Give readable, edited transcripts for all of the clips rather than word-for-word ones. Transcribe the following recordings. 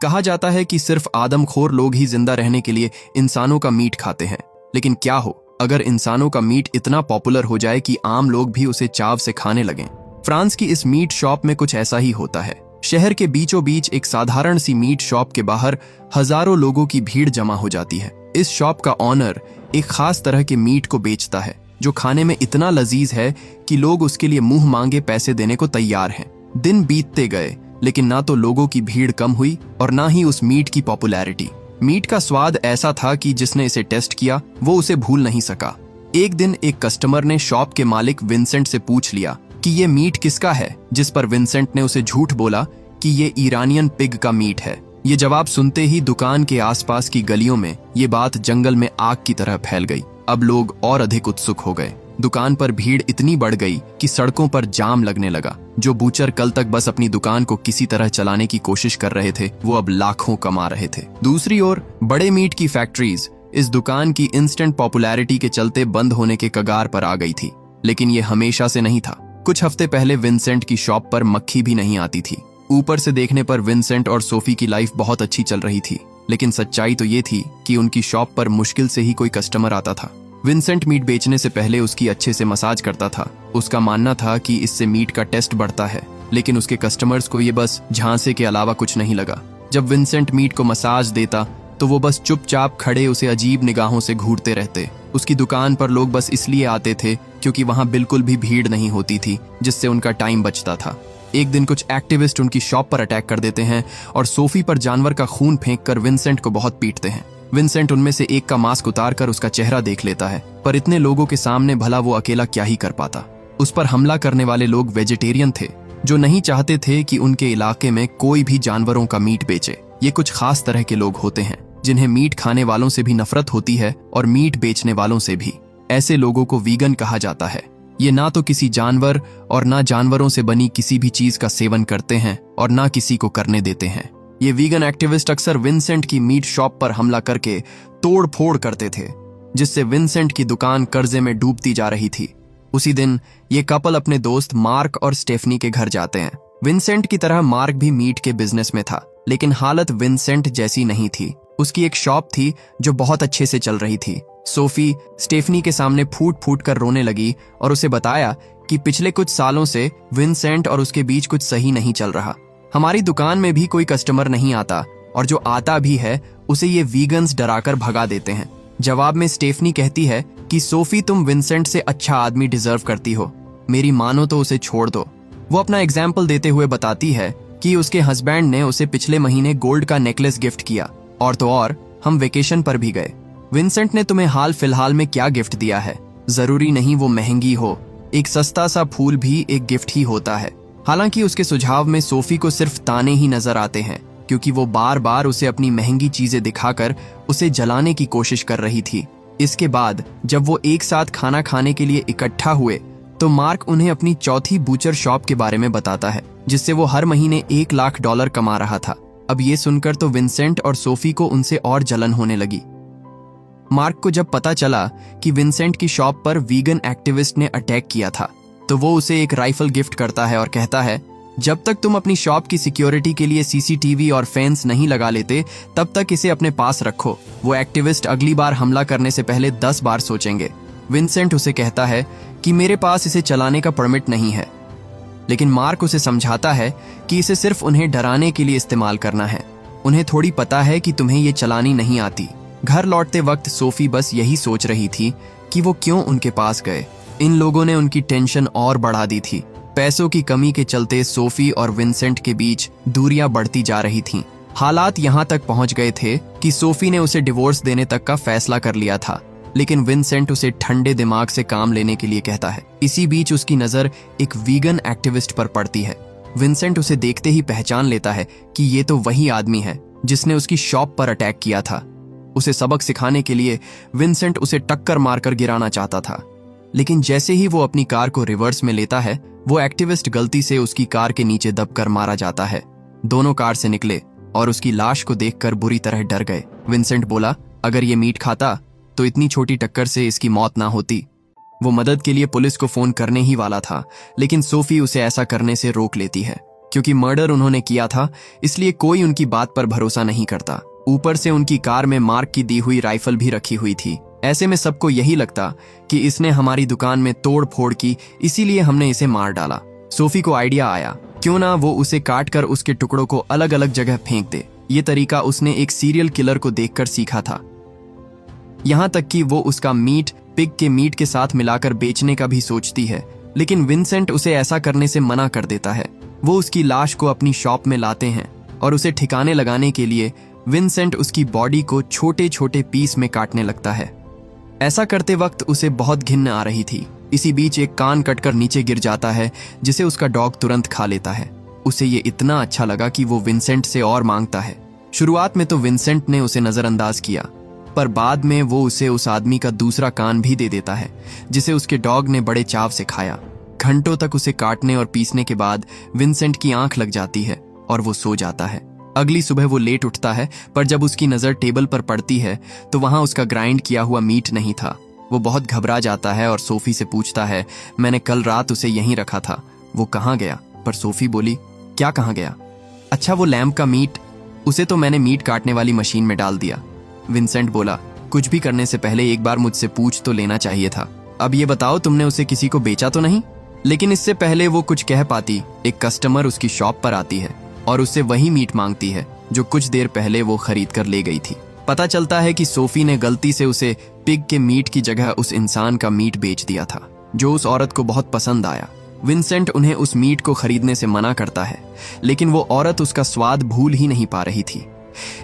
कहा जाता है कि सिर्फ आदमखोर लोग ही जिंदा रहने के लिए इंसानों का मीट खाते हैं, लेकिन क्या हो अगर इंसानों का मीट इतना पॉपुलर हो जाए कि आम लोग भी उसे चाव से खाने लगें। फ्रांस की इस मीट शॉप में कुछ ऐसा ही होता है। शहर के बीचों बीच एक साधारण सी मीट शॉप के बाहर हजारों लोगों की भीड़ जमा हो जाती है। इस शॉप का ऑनर एक खास तरह के मीट को बेचता है जो खाने में इतना लजीज है कि लोग उसके लिए मुंह मांगे पैसे देने को तैयार हैं। दिन बीतते गए लेकिन ना तो लोगों की भीड़ कम हुई और ना ही उस मीट की पॉपुलैरिटी। मीट का स्वाद ऐसा था कि जिसने इसे टेस्ट किया वो उसे भूल नहीं सका। एक दिन एक कस्टमर ने शॉप के मालिक विंसेंट से पूछ लिया कि ये मीट किसका है, जिस पर विंसेंट ने उसे झूठ बोला कि ये ईरानियन पिग का मीट है। ये जवाब सुनते ही दुकान के आसपास की गलियों में ये बात जंगल में आग की तरह फैल गई। अब लोग और अधिक उत्सुक हो गए। दुकान पर भीड़ इतनी बढ़ गई कि सड़कों पर जाम लगने लगा। जो बूचर कल तक बस अपनी दुकान को किसी तरह चलाने की कोशिश कर रहे थे वो अब लाखों कमा रहे थे। दूसरी ओर बड़े मीट की फैक्ट्रीज इस दुकान की इंस्टेंट पॉपुलैरिटी के चलते बंद होने के कगार पर आ गई थी, लेकिन ये हमेशा से नहीं था। कुछ हफ्ते पहले विंसेंट की शॉप पर मक्खी भी नहीं आती थी। ऊपर से देखने पर विंसेंट और सोफी की लाइफ बहुत अच्छी चल रही थी, लेकिन सच्चाई तो ये थी कि उनकी शॉप पर मुश्किल से ही कोई कस्टमर आता था। विंसेंट मीट बेचने से पहले उसकी अच्छे से मसाज करता था। उसका मानना था कि इससे मीट का टेस्ट बढ़ता है, लेकिन उसके कस्टमर्स को ये बस झांसे के अलावा कुछ नहीं लगा। जब विंसेंट मीट को मसाज देता तो वो बस चुपचाप खड़े उसे अजीब निगाहों से घूरते रहते। उसकी दुकान पर लोग बस इसलिए आते थे क्योंकि वहां बिल्कुल भी भीड़ नहीं होती थी, जिससे उनका टाइम बचता था। एक दिन कुछ एक्टिविस्ट उनकी शॉप पर अटैक कर देते हैं और सोफी पर जानवर का खून फेंककर विंसेंट को बहुत पीटते हैं। विंसेंट उनमें से एक का मास्क उतारकर उसका चेहरा देख लेता है, पर इतने लोगों के सामने भला वो अकेला क्या ही कर पाता। उस पर हमला करने वाले लोग वेजिटेरियन थे जो नहीं चाहते थे कि उनके इलाके में कोई भी जानवरों का मीट बेचे। ये कुछ खास तरह के लोग होते हैं जिन्हें मीट खाने वालों से भी नफरत होती है और मीट बेचने वालों से भी। ऐसे लोगों को वीगन कहा जाता है। ये ना तो किसी जानवर और ना जानवरों से बनी किसी भी चीज का सेवन करते हैं और ना किसी को करने देते हैं। ये वीगन एक्टिविस्ट अक्सर विंसेंट की मीट शॉप पर हमला करके तोड़ फोड़ करते थे, जिससे विंसेंट की दुकान कर्जे में डूबती जा रही थी। उसी दिन ये कपल अपने दोस्त मार्क और स्टेफनी के घर जाते हैं। विंसेंट की तरह मार्क भी मीट के बिजनेस में था, लेकिन हालत विंसेंट जैसी नहीं थी। उसकी एक शॉप थी जो बहुत अच्छे से चल रही थी। सोफी स्टेफनी के सामने फूट फूट कर रोने लगी और उसे बताया कि पिछले कुछ सालों से विंसेंट और उसके बीच कुछ सही नहीं चल रहा। हमारी दुकान में भी कोई कस्टमर नहीं आता और जो आता भी है उसे ये वीगन्स डराकर भगा देते हैं। जवाब में स्टेफनी कहती है कि सोफी, तुम विंसेंट से अच्छा आदमी डिजर्व करती हो, मेरी मानो तो उसे छोड़ दो। वो अपना एग्जाम्पल देते हुए बताती है कि उसके हस्बैंड ने उसे पिछले महीने गोल्ड का नेकलेस गिफ्ट किया, और तो और हम वेकेशन पर भी गए। विंसेंट ने तुम्हें हाल फिलहाल में क्या गिफ्ट दिया है? जरूरी नहीं वो महंगी हो, एक सस्ता सा फूल भी एक गिफ्ट ही होता है। हालांकि उसके सुझाव में सोफी को सिर्फ ताने ही नजर आते हैं, क्योंकि वो बार बार उसे अपनी महंगी चीजें दिखाकर उसे जलाने की कोशिश कर रही थी। इसके बाद जब वो एक साथ खाना खाने के लिए इकट्ठा हुए तो मार्क उन्हें अपनी चौथी बूचर शॉप के बारे में बताता है, जिससे वो हर महीने $1 लाख कमा रहा था। अब ये सुनकर तो विंसेंट और सोफी को उनसे और जलन होने लगी। मार्क को जब पता चला कि विंसेंट की शॉप पर वीगन एक्टिविस्ट ने अटैक किया था, तो वो उसे एक राइफल गिफ्ट करता है और कहता है, जब तक तुम अपनी शॉप की सिक्योरिटी के लिए सीसीटीवी और फेंस नहीं लगा लेते तब तक इसे अपने पास रखो। वो एक्टिविस्ट अगली बार हमला करने से पहले 10 बार सोचेंगे। विंसेंट उसे कहता है कि मेरे पास इसे चलाने का परमिट नहीं है, लेकिन मार्क उसे समझाता है कि इसे सिर्फ उन्हें डराने के लिए इस्तेमाल करना है। उन्हें थोड़ी पता है कि तुम्हें ये चलानी नहीं आती। घर लौटते वक्त सोफी बस यही सोच रही थी कि वो क्यों उनके पास गए। इन लोगों ने उनकी टेंशन और बढ़ा दी थी। पैसों की कमी के चलते सोफी और विंसेंट के बीच दूरियां बढ़ती जा रही थीं। हालात यहां तक पहुंच गए थे कि सोफी ने उसे डिवोर्स देने तक का फैसला कर लिया था, लेकिन विंसेंट उसे ठंडे दिमाग से काम लेने के लिए कहता है। इसी बीच उसकी नजर एक वीगन एक्टिविस्ट पर पड़ती है। विंसेंट उसे देखते ही पहचान लेता है कि ये तो वही आदमी है जिसने उसकी शॉप पर अटैक किया था। उसे सबक सिखाने के लिए विंसेंट उसे टक्कर मारकर गिराना चाहता था, लेकिन जैसे ही वो अपनी कार को रिवर्स में लेता है, वो एक्टिविस्ट गलती से उसकी कार के नीचे दबकर मारा जाता है। दोनों कार से निकले और उसकी लाश को देखकर बुरी तरह डर गए। विंसेंट बोला, अगर ये मीट खाता तो इतनी छोटी टक्कर से इसकी मौत ना होती। वो मदद के लिए पुलिस को फोन करने ही वाला था, लेकिन सोफी उसे ऐसा करने से रोक लेती है, क्योंकि मर्डर उन्होंने किया था, इसलिए कोई उनकी बात पर भरोसा नहीं करता। ऊपर से उनकी कार में मार्क की दी हुई राइफल भी रखी हुई थी। ऐसे में सबको यही लगता कि इसने हमारी दुकान में तोड़ फोड़ की, इसीलिए हमने इसे मार डाला। सोफी को आइडिया आया, क्यों ना वो उसे काट कर उसके टुकड़ों को अलग अलग जगह फेंक दे। ये तरीका उसने एक सीरियल किलर को देखकर सीखा था। यहाँ तक कि वो उसका मीट पिग के मीट के साथ मिलाकर बेचने का भी सोचती है, लेकिन विंसेंट उसे ऐसा करने से मना कर देता है। वो उसकी लाश को अपनी शॉप में लाते हैं और उसे ठिकाने लगाने के लिए विंसेंट उसकी बॉडी को छोटे छोटे पीस में काटने लगता है। ऐसा करते वक्त उसे बहुत घिन आ रही थी। इसी बीच एक कान कटकर नीचे गिर जाता है, जिसे उसका डॉग तुरंत खा लेता है। उसे ये इतना अच्छा लगा कि वो विंसेंट से और मांगता है। शुरुआत में तो विंसेंट ने उसे नजरअंदाज किया, पर बाद में वो उसे उस आदमी का दूसरा कान भी दे देता है, जिसे उसके डॉग ने बड़े चाव से खाया। घंटों तक उसे काटने और पीसने के बाद विंसेंट की आंख लग जाती है और वो सो जाता है। अगली सुबह वो लेट उठता है, पर जब उसकी नजर टेबल पर पड़ती है तो वहां उसका ग्राइंड किया हुआ मीट नहीं था। वो बहुत घबरा जाता है और सोफी से पूछता है, मैंने कल रात उसे यहीं रखा था, वो कहाँ गया? पर सोफी बोली, क्या कहाँ गया? अच्छा, वो लैम्प का मीट, उसे तो मैंने मीट काटने वाली मशीन में डाल दिया। विंसेंट बोला, कुछ भी करने से पहले एक बार मुझसे पूछ तो लेना चाहिए था। अब ये बताओ, तुमने उसे किसी को बेचा तो नहीं? लेकिन इससे पहले वो कुछ कह पाती, एक कस्टमर उसकी शॉप पर आती है और उससे वही मीट मांगती है जो कुछ देर पहले वो खरीद कर ले गई थी। पता चलता है कि सोफी ने गलती से उसे पिग के मीट की जगह उस इंसान का मीट बेच दिया था, जो उस औरत को बहुत पसंद आया। विंसेंट उन्हें उस मीट को खरीदने से मना करता है, लेकिन वो औरत उसका स्वाद भूल ही नहीं पा रही थी।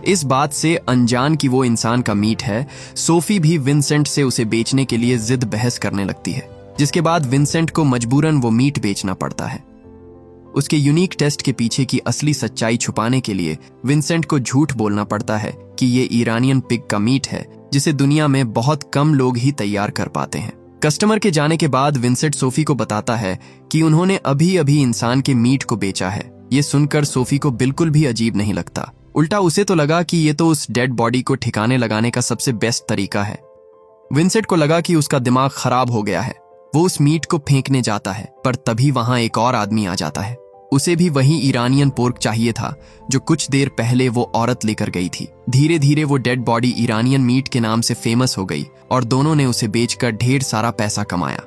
इस बात से अनजान कि वो इंसान का मीट है, सोफी भी विंसेंट से उसे बेचने के लिए जिद बहस करने लगती है, जिसके बाद विंसेंट को मजबूरन वो मीट बेचना पड़ता है। उसके यूनिक टेस्ट के पीछे की असली सच्चाई छुपाने के लिए विंसेंट को झूठ बोलना पड़ता है कि ये ईरानियन पिग का मीट है, जिसे दुनिया में बहुत कम लोग ही तैयार कर पाते हैं। कस्टमर के जाने के बाद विंसेंट सोफी को बताता है कि उन्होंने अभी अभी इंसान के मीट को बेचा है। ये सुनकर सोफी को बिल्कुल भी अजीब नहीं लगता, उल्टा उसे तो लगा कि ये तो उस डेड बॉडी को ठिकाने लगाने का सबसे बेस्ट तरीका है। विंसेंट को लगा कि उसका दिमाग खराब हो गया है। वो उस मीट को फेंकने जाता है, पर तभी वहां एक और आदमी आ जाता है। उसे भी वही ईरानियन पोर्क चाहिए था जो कुछ देर पहले वो औरत लेकर गई थी। धीरे धीरे वो डेड बॉडी ईरानियन मीट के नाम से फेमस हो गई और दोनों ने उसे बेचकर ढेर सारा पैसा कमाया।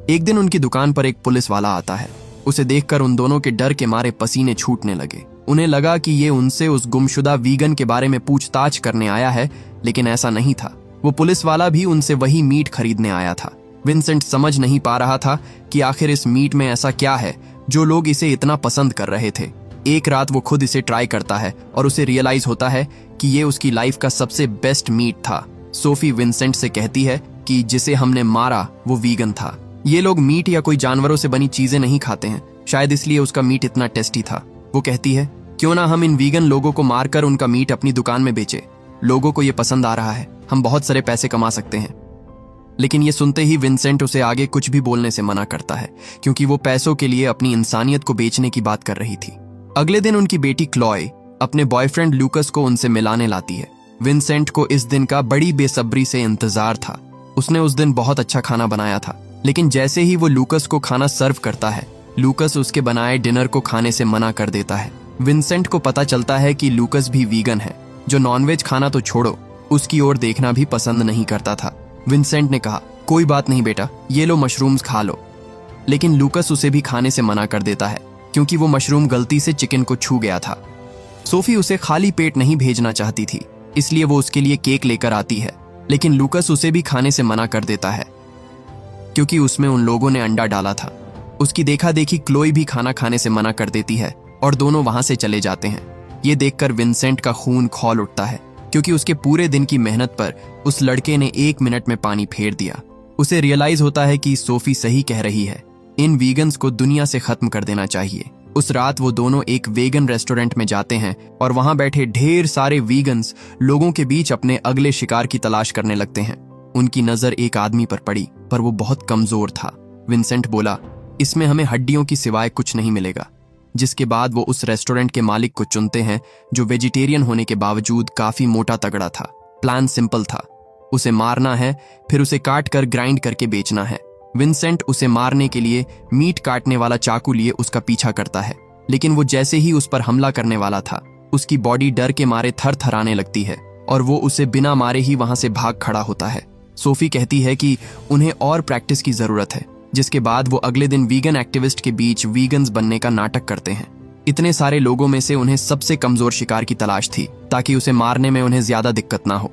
एक दिन उनकी दुकान पर एक पुलिस वाला आता है। उसे देखकर उन दोनों के डर के मारे पसीने छूटने लगे। उन्हें लगा कि ये उनसे उस गुमशुदा वीगन के बारे में पूछताछ करने आया है, लेकिन ऐसा नहीं था। वो पुलिस वाला भी उनसे वही मीट खरीदने आया था। विंसेंट समझ नहीं पा रहा था कि आखिर इस मीट में ऐसा क्या है जो लोग इसे इतना पसंद कर रहे थे। एक रात वो खुद इसे ट्राई करता है और उसे रियलाइज होता है कि ये उसकी लाइफ का सबसे बेस्ट मीट था। सोफी विंसेंट से कहती है कि जिसे हमने मारा वो वीगन था। ये लोग मीट या कोई जानवरों से बनी चीजें नहीं खाते हैं, शायद इसलिए उसका मीट इतना टेस्टी था। वो कहती है, क्यों ना हम इन वीगन लोगों को मारकर उनका मीट अपनी दुकान में बेचे। लोगों को ये पसंद आ रहा है, हम बहुत सारे पैसे कमा सकते हैं। लेकिन ये सुनते ही विंसेंट उसे आगे कुछ भी बोलने से मना करता है, क्योंकि वो पैसों के लिए अपनी इंसानियत को बेचने की बात कर रही थी। अगले दिन उनकी बेटी क्लॉय अपने बॉयफ्रेंड लूकस को उनसे मिलाने लाती है। विंसेंट को इस दिन का बड़ी बेसब्री से इंतजार था। उसने उस दिन बहुत अच्छा खाना बनाया था, लेकिन जैसे ही वो लूकस को खाना सर्व करता है, लूकस उसके बनाए डिनर को खाने से मना कर देता है। विंसेंट को पता चलता है कि लूकस भी वीगन है, जो नॉनवेज खाना तो छोड़ो, उसकी ओर देखना भी पसंद नहीं करता था। विंसेंट ने कहा, कोई बात नहीं बेटा, ये लो मशरूम्स खा लो। लेकिन लूकस उसे भी खाने से मना कर देता है, क्योंकि वो मशरूम गलती से चिकन को छू गया था। सोफी उसे खाली पेट नहीं भेजना चाहती थी, इसलिए वो उसके लिए केक लेकर आती है, लेकिन लूकस उसे भी खाने से मना कर देता है, क्योंकि उसमें उन लोगों ने अंडा डाला था। उसकी देखा देखी क्लोई भी खाना खाने से मना कर देती है और दोनों वहां से चले जाते हैं। ये देखकर विंसेंट का खून खौल उठता है, क्योंकि उसके पूरे दिन की मेहनत पर उस लड़के ने 1 मिनट में पानी फेर दिया। उसे रियलाइज होता है कि सोफी सही कह रही है, इन वीगन्स को दुनिया से खत्म कर देना चाहिए। उस रात वो दोनों एक वेगन रेस्टोरेंट में जाते हैं और वहां बैठे ढेर सारे वीगन्स लोगों के बीच अपने अगले शिकार की तलाश करने लगते हैं। उनकी नजर एक आदमी पर पड़ी, पर वो बहुत कमजोर था। विंसेंट बोला, इसमें हमें हड्डियों की सिवाय कुछ नहीं मिलेगा। जिसके बाद वो उस रेस्टोरेंट के मालिक को चुनते हैं, जो वेजिटेरियन होने के बावजूद काफी मोटा तगड़ा था। प्लान सिंपल था, उसे मारना है, फिर उसे काट कर ग्राइंड करके बेचना है। विंसेंट उसे मारने के लिए मीट काटने वाला चाकू लिए उसका पीछा करता है, लेकिन वो जैसे ही उस पर हमला करने वाला था, उसकी बॉडी डर के मारे थर थराने लगती है और वो उसे बिना मारे ही वहां से भाग खड़ा होता है। सोफी कहती है कि उन्हें और प्रैक्टिस की जरूरत है, जिसके बाद वो अगले दिन वीगन एक्टिविस्ट के बीच वीगन्स बनने का नाटक करते हैं। इतने सारे लोगों में से उन्हें सबसे कमजोर शिकार की तलाश थी, ताकि उसे मारने में उन्हें ज्यादा दिक्कत ना हो।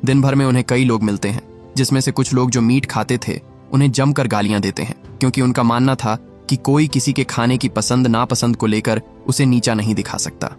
दिन भर में उन्हें कई लोग मिलते हैं, जिसमें से कुछ लोग जो मीट खाते थे उन्हें जमकर गालियां देते हैं, क्योंकि उनका मानना था कि कोई किसी के खाने की पसंद नापसंद को लेकर उसे नीचा नहीं दिखा सकता।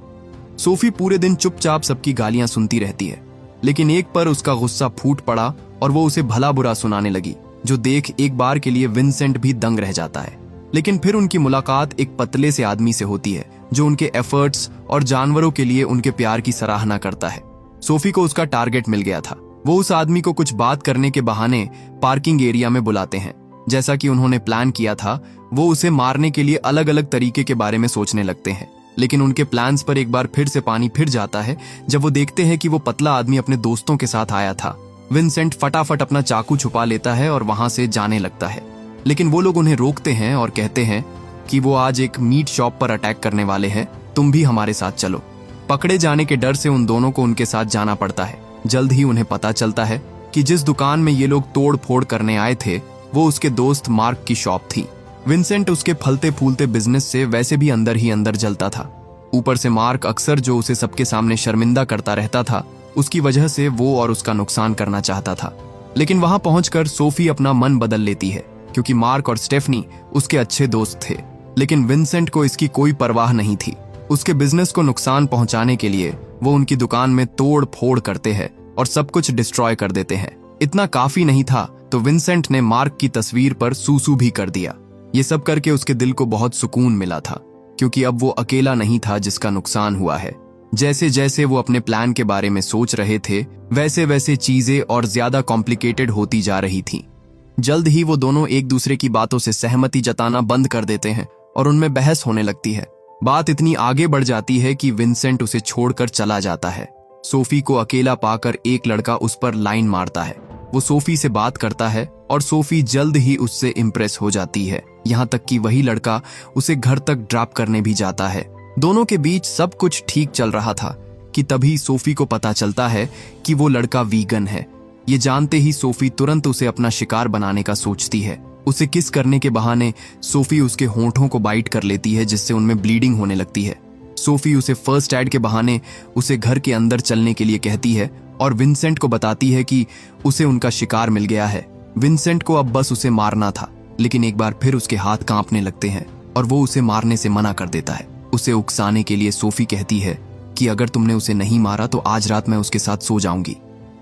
सोफी पूरे दिन चुपचाप सबकी गालियां सुनती रहती है, लेकिन एक पर उसका गुस्सा फूट पड़ा और वो उसे भला बुरा सुनाने लगी, जो देख एक बार के लिए विंसेंट भी दंग रह जाता है। लेकिन फिर उनकी मुलाकात एक पतले से आदमी से होती है, जो उनके एफर्ट्स और जानवरों के लिए उनके प्यार की सराहना करता है। सोफी को उसका टारगेट मिल गया था। वो उस आदमी को कुछ बात करने के बहाने पार्किंग एरिया में बुलाते हैं। जैसा कि उन्होंने प्लान किया था, वो उसे मारने के लिए अलग अलग तरीके के बारे में सोचने लगते हैं। लेकिन उनके प्लान्स पर एक बार फिर से पानी फिर जाता है जब वो देखते हैं कि वो पतला आदमी अपने दोस्तों के साथ आया था। विंसेंट फटाफट अपना चाकू छुपा लेता है और वहां से जाने लगता है, लेकिन वो लोग उन्हें रोकते हैं और कहते हैं कि वो आज एक मीट शॉप पर अटैक करने वाले हैं, तुम भी हमारे साथ चलो। पकड़े जाने के डर से उन दोनों को उनके साथ जाना पड़ता है। जल्द ही उन्हें पता चलता है कि जिस दुकान में ये लोग तोड़ फोड़ करने आए थे वो उसके दोस्त मार्क की शॉप थी। विंसेंट उसके फलते फूलते बिजनेस से वैसे भी अंदर ही अंदर जलता था। ऊपर से मार्क अक्सर जो उसे सबके सामने शर्मिंदा करता रहता था, उसकी वजह से वो और उसका नुकसान करना चाहता था। लेकिन वहां पहुंचकर सोफी अपना मन बदल लेती है, क्योंकि मार्क और स्टेफनी उसके अच्छे दोस्त थे। लेकिन विंसेंट को इसकी कोई परवाह नहीं थी। उसके बिजनेस को नुकसान पहुंचाने के लिए वो उनकी दुकान में तोड़ फोड़ करते हैं और सब कुछ डिस्ट्रॉय कर देते हैं। इतना काफी नहीं था तो विंसेंट ने मार्क की तस्वीर पर सूसू भी कर दिया। ये सब करके उसके दिल को बहुत सुकून मिला था, क्योंकि अब वो अकेला नहीं था जिसका नुकसान हुआ है। जैसे जैसे वो अपने प्लान के बारे में सोच रहे थे, वैसे वैसे चीजें और ज्यादा कॉम्प्लिकेटेड होती जा रही थी। जल्द ही वो दोनों एक दूसरे की बातों से सहमति जताना बंद कर देते हैं और उनमें बहस होने लगती है। बात इतनी आगे बढ़ जाती है कि विंसेंट उसे छोड़कर चला जाता है। सोफी को अकेला पाकर एक लड़का उस पर लाइन मारता है। वो सोफी से बात करता है और सोफी जल्द ही उससे इम्प्रेस हो जाती है, यहाँ तक कि वही लड़का उसे घर तक ड्रॉप करने भी जाता है। दोनों के बीच सब कुछ ठीक चल रहा था कि तभी सोफी को पता चलता है कि वो लड़का वीगन है। ये जानते ही सोफी तुरंत उसे अपना शिकार बनाने का सोचती है। उसे किस करने के बहाने सोफी उसके होंठों को बाइट कर लेती है, जिससे उनमें ब्लीडिंग होने लगती है। सोफी उसे फर्स्ट एड के बहाने उसे घर के अंदर चलने के लिए कहती है और विंसेंट को बताती है कि उसे उनका शिकार मिल गया है। विंसेंट को अब बस उसे मारना था, लेकिन एक बार फिर उसके हाथ कांपने लगते हैं और वो उसे मारने से मना कर देता है। उसे उकसाने के लिए सोफी कहती है कि अगर तुमने उसे नहीं मारा तो आज रात मैं उसके साथ सो जाऊंगी।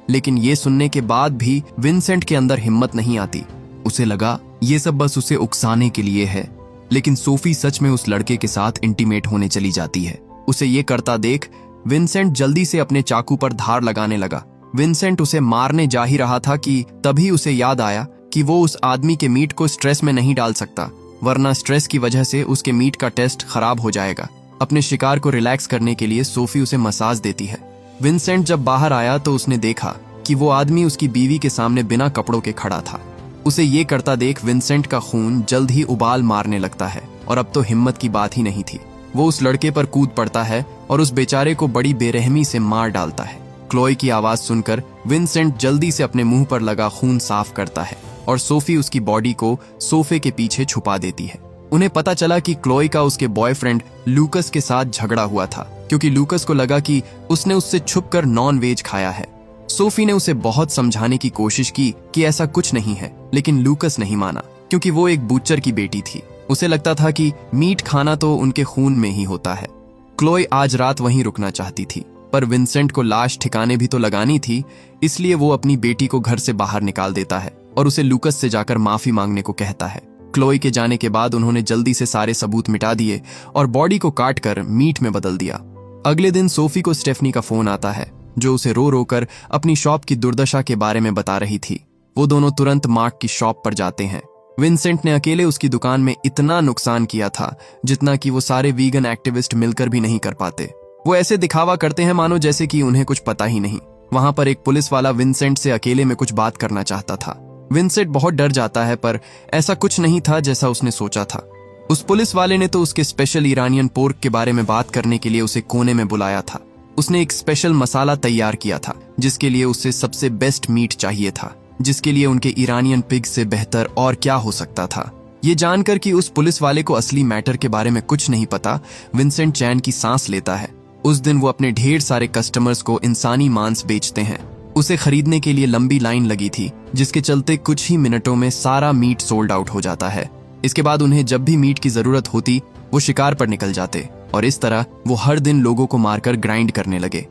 लेकिन ये सुनने के बाद भी विंसेंट के अंदर हिम्मत नहीं आती। उसे लगा ये सब बस उसे उकसाने के लिए है। लेकिन सोफी सच में उस लड़के के साथ इंटीमेट होने चली जाती है। उसे ये करता देख विंसेंट जल्दी से अपने चाकू पर धार लगाने लगा। विंसेंट उसे मारने जा ही रहा था कि तभी उसे याद आया कि वो उस आदमी के मीट को स्ट्रेस में नहीं डाल सकता, वरना स्ट्रेस की वजह से उसके मीट का टेस्ट खराब हो जाएगा। अपने शिकार को रिलैक्स करने के लिए सोफी उसे मसाज देती है। विंसेंट जब बाहर आया तो उसने देखा कि वो आदमी उसकी बीवी के सामने बिना कपड़ों के खड़ा था। उसे ये करता देख विंसेंट का खून जल्द ही उबाल मारने लगता है और अब तो हिम्मत की बात ही नहीं थी। वो उस लड़के पर कूद पड़ता है और उस बेचारे को बड़ी बेरहमी से मार डालता है। क्लोई की आवाज सुनकर विंसेंट जल्दी से अपने मुंह पर लगा खून साफ करता है और सोफी उसकी बॉडी को सोफे के पीछे छुपा देती है। उन्हें पता चला कि क्लोई का उसके बॉयफ्रेंड लूकस के साथ झगड़ा हुआ था, क्योंकि लूकस को लगा कि उसने उससे छुपकर नॉन वेज खाया है। सोफी ने उसे बहुत समझाने की कोशिश की कि ऐसा कुछ नहीं है, लेकिन लूकस नहीं माना, क्योंकि वो एक बूचर की बेटी थी। उसे लगता था कि मीट खाना तो उनके खून में ही होता है। क्लोई आज रात वहीं रुकना चाहती थी, पर विंसेंट को लाश ठिकाने भी तो लगानी थी, इसलिए वो अपनी बेटी को घर से बाहर निकाल देता है और उसे लूकस से जाकर माफी मांगने को कहता है। क्लोई के जाने के बाद उन्होंने जल्दी से सारे सबूत मिटा दिए और बॉडी को काटकर मीट में बदल दिया। अगले दिन सोफी को स्टेफनी का फोन आता है, जो उसे रो रो कर अपनी शॉप की दुर्दशा के बारे में बता रही थी। वो दोनों तुरंत मार्क की शॉप पर जाते हैं। विंसेंट ने अकेले उसकी दुकान में इतना नुकसान किया था जितना कि वो सारे वीगन एक्टिविस्ट मिलकर भी नहीं कर पाते। वो ऐसे दिखावा करते हैं मानो जैसे कि उन्हें कुछ पता ही नहीं। वहां पर एक पुलिस वाला विंसेंट से अकेले में कुछ बात करना चाहता था। विंसेंट बहुत डर जाता है, पर ऐसा कुछ नहीं था जैसा उसने सोचा था। उस पुलिस वाले ने तो उसके स्पेशल ईरानियन पोर्क के बारे में बात करने के लिए उसे कोने में बुलाया था। उसने एक स्पेशल मसाला तैयार किया था जिसके लिए उसे सबसे बेस्ट मीट चाहिए था, जिसके लिए उनके ईरानियन पिग से बेहतर और क्या हो सकता था। ये जानकर कि उस पुलिस वाले को असली मैटर के बारे में कुछ नहीं पता, विंसेंट चैन की सांस लेता है। उस दिन वो अपने ढेर सारे कस्टमर्स को इंसानी मांस बेचते हैं। उसे खरीदने के लिए लंबी लाइन लगी थी, जिसके चलते कुछ ही मिनटों में सारा मीट सोल्ड आउट हो जाता है। इसके बाद उन्हें जब भी मीट की जरूरत होती वो शिकार पर निकल जाते और इस तरह वो हर दिन लोगों को मारकर ग्राइंड करने लगे।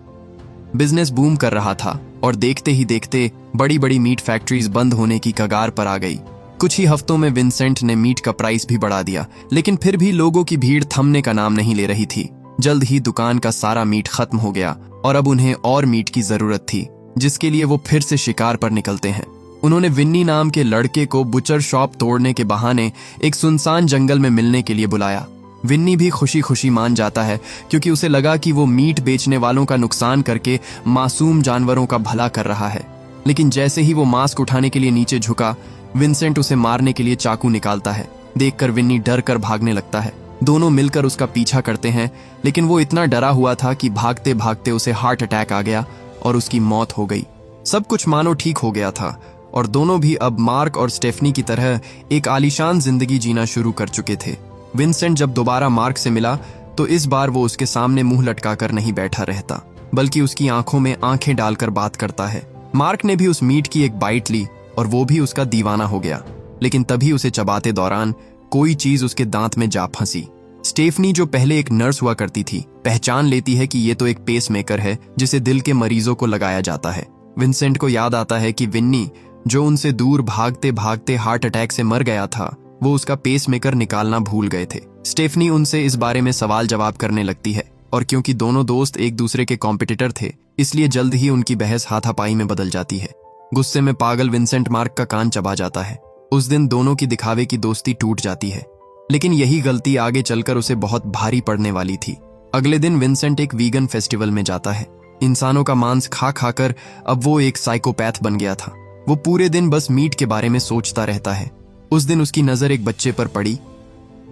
बिजनेस बूम कर रहा था और देखते ही देखते बड़ी बड़ी मीट फैक्ट्रीज बंद होने की कगार पर आ गई। कुछ ही हफ्तों में विंसेंट ने मीट का प्राइस भी बढ़ा दिया, लेकिन फिर भी लोगों की भीड़ थमने का नाम नहीं ले रही थी। जल्द ही दुकान का सारा मीट खत्म हो गया और अब उन्हें और मीट की जरूरत थी, जिसके लिए वो फिर से शिकार पर निकलते हैं। उन्होंने विन्नी नाम के लड़के को बुचर शॉप तोड़ने के बहाने एक सुनसान जंगल में मिलने के लिए बुलाया। विन्नी भी खुशी खुशी मान जाता है, क्योंकि उसे लगा कि वो मीट बेचने वालों का नुकसान करके मासूम जानवरों का भला कर रहा है। लेकिन जैसे ही वो मास्क उठाने के लिए नीचे झुका, विंसेंट उसे मारने के लिए चाकू निकालता है। देखकर विन्नी डर कर भागने लगता है। दोनों मिलकर उसका पीछा करते हैं, लेकिन वो इतना डरा हुआ था कि भागते भागते उसे हार्ट अटैक आ गया और उसकी मौत हो गई। सब कुछ मानो ठीक हो गया था और दोनों भी अब मार्क और स्टेफनी की तरह एक आलीशान जिंदगी जीना शुरू कर चुके थे। विंसेंट जब दोबारा मार्क से मिला तो इस बार वो उसके सामने मुंह लटकाकर नहीं बैठा रहता, बल्कि उसकी आंखों में आंखें डालकर बात करता है। मार्क ने भी उस मीट की एक बाइट ली और वो भी उसका दीवाना हो गया, लेकिन तभी उसे चबाते दौरान कोई चीज उसके दांत में जा फंसी। स्टेफनी, जो पहले एक नर्स हुआ करती थी, पहचान लेती है कि ये तो एक पेसमेकर है जिसे दिल के मरीजों को लगाया जाता है। विंसेंट को याद आता है कि विन्नी, जो उनसे दूर भागते भागते हार्ट अटैक से मर गया था, वो उसका पेसमेकर निकालना भूल गए थे। स्टेफनी उनसे इस बारे में सवाल जवाब करने लगती है और क्योंकि दोनों दोस्त एक दूसरे के कॉम्पिटिटर थे, इसलिए जल्द ही उनकी बहस हाथापाई में बदल जाती है। गुस्से में पागल विंसेंट मार्क का कान चबा जाता है। उस दिन दोनों की दिखावे की दोस्ती टूट जाती है, लेकिन यही गलती आगे चलकर उसे बहुत भारी पड़ने वाली थी। अगले दिन विंसेंट एक वीगन फेस्टिवल में जाता है। इंसानों का मांस खा खाकर अब वो एक साइकोपैथ बन गया था। वो पूरे दिन बस मीट के बारे में सोचता रहता है। उस दिन उसकी नजर एक बच्चे पर पड़ी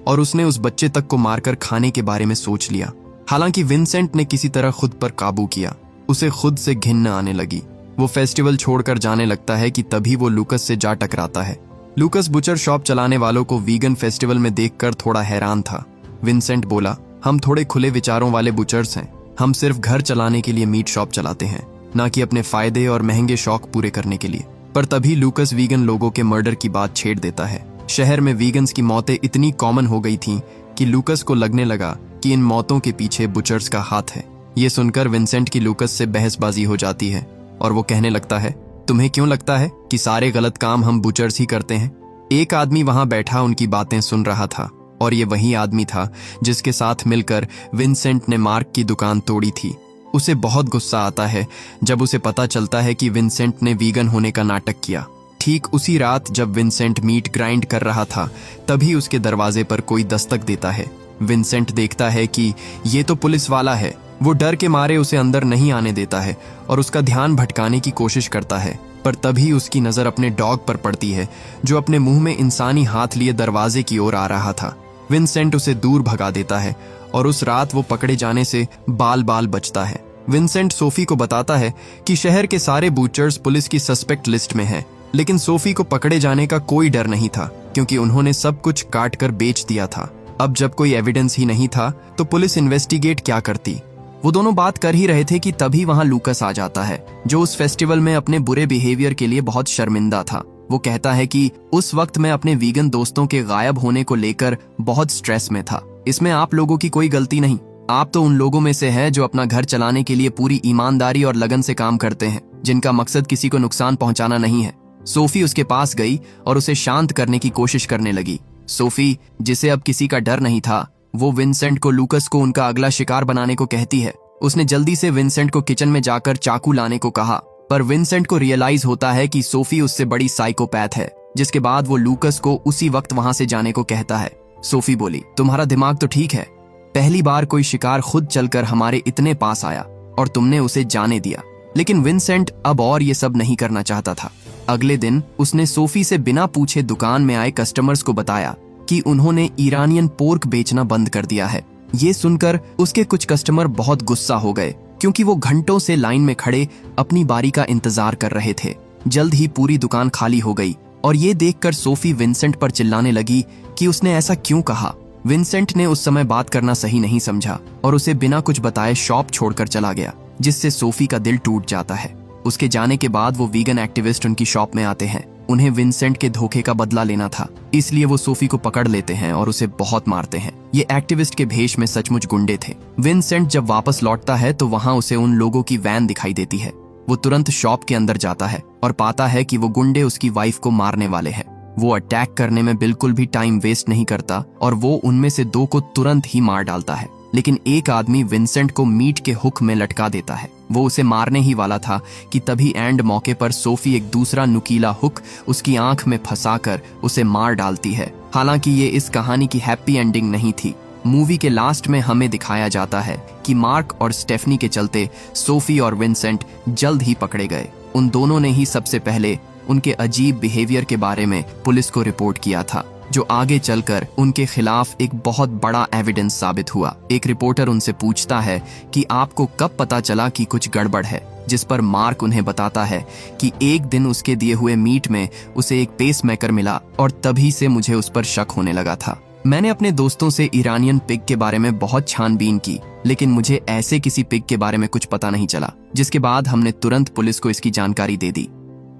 और उसने उस बच्चे तक को मारकर खाने के बारे में सोच लिया। हालांकि विंसेंट ने किसी तरह खुद पर काबू किया। उसे खुद से घिन आने लगी। वो फेस्टिवल छोड़कर जाने लगता है कि तभी वो लूकस से जा टकराता है। लूकस बुचर शॉप चलाने वालों को वीगन फेस्टिवल में देखकर थोड़ा हैरान था। विंसेंट बोला, हम थोड़े खुले विचारों वाले बुचर्स हैं। हम सिर्फ घर चलाने के लिए मीट शॉप चलाते हैं, ना कि अपने फायदे और महंगे शौक पूरे करने के लिए। पर तभी लूकस वीगन लोगों के मर्डर की बात छेड़ देता है। शहर में वीगन्स की मौतें इतनी कॉमन हो गई थीं कि लूकस को लगने लगा कि इन मौतों के पीछे बुचर्स का हाथ है। ये सुनकर विंसेंट की लूकस से बहसबाजी हो जाती है और वो कहने लगता है, तुम्हें क्यों लगता है कि सारे गलत काम हम बुचर्स ही करते हैं? एक आदमी वहां बैठा उनकी बातें सुन रहा था और ये वही आदमी था जिसके साथ मिलकर विंसेंट ने मार्क की दुकान तोड़ी थी। उसे बहुत गुस्सा आता है जब उसे पता चलता है कि विंसेंट ने वीगन होने का नाटक किया। ठीक उसी रात जब विंसेंट मीट ग्राइंड कर रहा था, तभी उसके दरवाजे पर कोई दस्तक देता है। विंसेंट देखता है कि ये तो पुलिस वाला है। वो डर के मारे उसे अंदर नहीं आने देता है और उसका ध्यान भटकाने की कोशिश करता है, पर तभी उसकी नजर अपने डॉग पर पड़ती है, जो अपने मुंह में इंसानी हाथ लिए दरवाजे की ओर आ रहा था। विंसेंट उसे दूर भगा देता है और उस रात वो पकड़े जाने से बाल बाल बचता है। विंसेंट सोफी को बताता है कि शहर के सारे बूचर्स पुलिस की सस्पेक्ट लिस्ट में हैं, लेकिन सोफी को पकड़े जाने का कोई डर नहीं था, क्योंकि उन्होंने सब कुछ काट कर बेच दिया था। अब जब कोई एविडेंस ही नहीं था तो पुलिस इन्वेस्टिगेट क्या करती? वो दोनों बात कर ही रहे थे कि तभी वहां लूकस आ जाता है, जो उस फेस्टिवल में अपने बुरे बिहेवियर के लिए बहुत शर्मिंदा था। वो कहता है कि उस वक्त मैं अपने वीगन दोस्तों के गायब होने को लेकर बहुत स्ट्रेस में था। इसमें आप लोगों की कोई गलती नहीं। आप तो उन लोगों में से है जो अपना घर चलाने के लिए पूरी ईमानदारी और लगन से काम करते हैं, जिनका मकसद किसी को नुकसान पहुंचाना नहीं है। सोफी उसके पास गई और उसे शांत करने की कोशिश करने लगी। सोफी, जिसे अब किसी का डर नहीं था, वो विंसेंट को लूकस को उनका अगला शिकार बनाने को कहती है। उसने जल्दी से विंसेंट को किचन में जाकर चाकू लाने को कहा, पर विंसेंट को रियलाइज होता है कि सोफी उससे बड़ी साइकोपैथ है, जिसके बाद वो लूकस को उसी वक्त वहां से जाने को कहता है। सोफी बोली, तुम्हारा दिमाग तो ठीक है। पहली बार कोई शिकार खुद चलकर हमारे इतने पास आया और तुमने उसे जाने दिया। लेकिन विंसेंट अब और ये सब नहीं करना चाहता था। अगले दिन उसने सोफी से बिना पूछे दुकान में आए कस्टमर्स को बताया कि उन्होंने ईरानियन पोर्क बेचना बंद कर दिया है। ये सुनकर उसके कुछ कस्टमर बहुत गुस्सा हो गए, क्योंकि वो घंटों से लाइन में खड़े अपनी बारी का इंतजार कर रहे थे। जल्द ही पूरी दुकान खाली हो गई और ये देखकर सोफी विंसेंट पर चिल्लाने लगी कि उसने ऐसा क्यों कहा। विंसेंट ने उस समय बात करना सही नहीं समझा और उसे बिना कुछ बताए शॉप छोड़कर चला गया, जिससे सोफी का दिल टूट जाता है। उसके जाने के बाद वो वीगन एक्टिविस्ट उनकी शॉप में आते हैं। उन्हें विंसेंट के धोखे का बदला लेना था, इसलिए वो सोफी को पकड़ लेते हैं और उसे बहुत मारते हैं। ये एक्टिविस्ट के भेष में सचमुच गुंडे थे। विंसेंट जब वापस लौटता है तो वहां उसे उन लोगों की वैन दिखाई देती है। वो तुरंत शॉप के अंदर जाता है और पाता है कि वो गुंडे उसकी वाइफ को मारने वाले हैं। वो अटैक करने में बिल्कुल भी टाइम वेस्ट नहीं करता और वो उनमें से 2 को तुरंत ही मार डालता है। लेकिन एक आदमी विंसेंट को मीट के हुक में लटका देता है। वो उसे मारने ही वाला था कि तभी एंड मौके पर सोफी एक दूसरा नुकीला हुक उसकी आंख में फंसाकर उसे मार डालती है। हालांकि ये इस कहानी की हैप्पी एंडिंग नहीं थी। मूवी के लास्ट में हमें दिखाया जाता है कि मार्क और स्टेफनी के चलते सोफी और विंसेंट जल्द ही पकड़े गए। उन दोनों ने ही सबसे पहले उनके अजीब बिहेवियर के बारे में पुलिस को रिपोर्ट किया था, जो आगे चलकर उनके खिलाफ एक बहुत बड़ा एविडेंस साबित हुआ। एक रिपोर्टर उनसे पूछता है कि आपको कब पता चला कि कुछ गड़बड़ है, जिस पर मार्क उन्हें बताता है कि एक दिन उसके दिए हुए मीट में उसे एक पेसमेकर मिला और तभी से मुझे उस पर शक होने लगा था। मैंने अपने दोस्तों से ईरानियन पिग के बारे में बहुत छानबीन की, लेकिन मुझे ऐसे किसी पिग के बारे में कुछ पता नहीं चला, जिसके बाद हमने तुरंत पुलिस को इसकी जानकारी दे दी।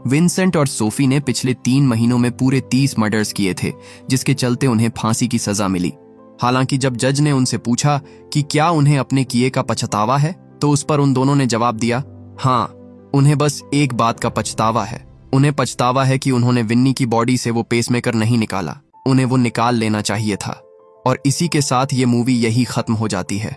विंसेंट और सोफी ने पिछले 3 महीनों में पूरे 30 मर्डर्स किए थे, जिसके चलते उन्हें फांसी की सजा मिली। हालांकि जब जज ने उनसे पूछा कि क्या उन्हें अपने किए का पछतावा है, तो उस पर उन दोनों ने जवाब दिया, हाँ, उन्हें बस एक बात का पछतावा है। उन्हें पछतावा है कि उन्होंने विन्नी की बॉडी से वो पेसमेकर नहीं निकाला। उन्हें वो निकाल लेना चाहिए था। और इसी के साथ ये मूवी यही खत्म हो जाती है।